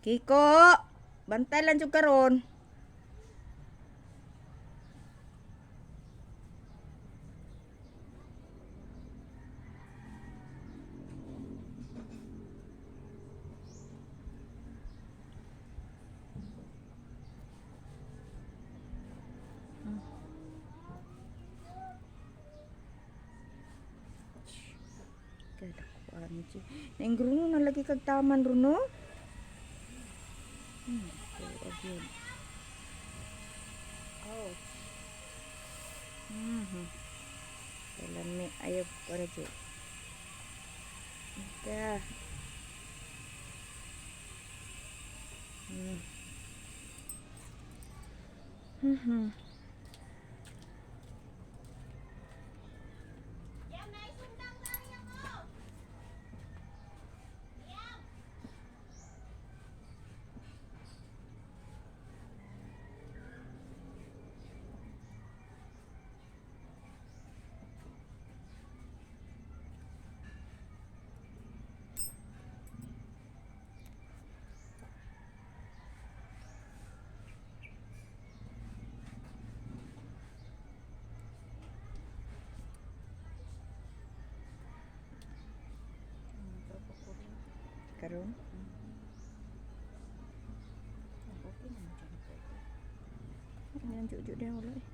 Kiko, bantay lang jud karon. Kada kuan jud. Ning gruno na lagi kag taman runo. Again. Oh. Lami ayaw para jud. Ika. Karon. Yan jujur dia wala eh.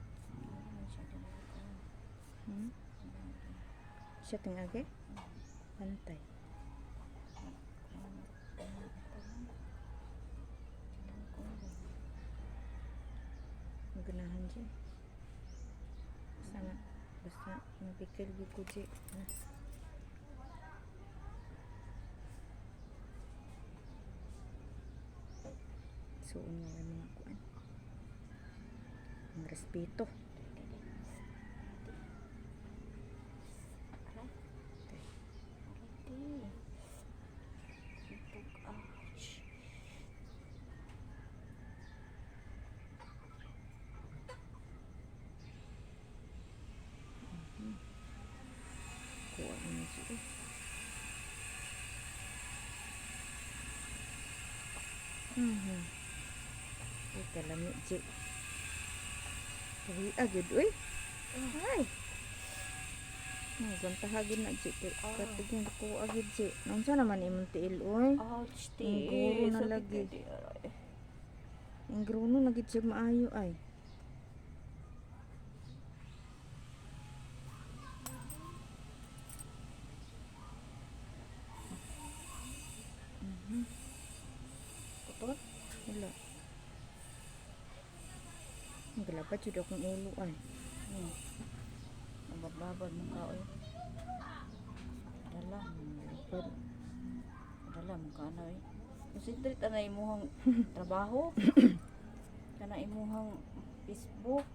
Siya tengah ke? Pantai. Ganahan je. Sangat besar mempikir buku je. So nga mga kuan. Ang respeto. Kuha na siya. Ika lamig je. Tawi agad uy. Ay. Gantahagin na je. Katigin ko agad je. Nansa naman imong tiil uy. Ouch, Ang guro na lagi. Ang gruno na gid siya maayo ay. Putol? Wala. Galapat jud akong ulo ay. Nabababad mo ka oy. Dala. Pad. Dala mo ka na oy. Concentrate na imuhang trabaho. Kana imuhang Facebook.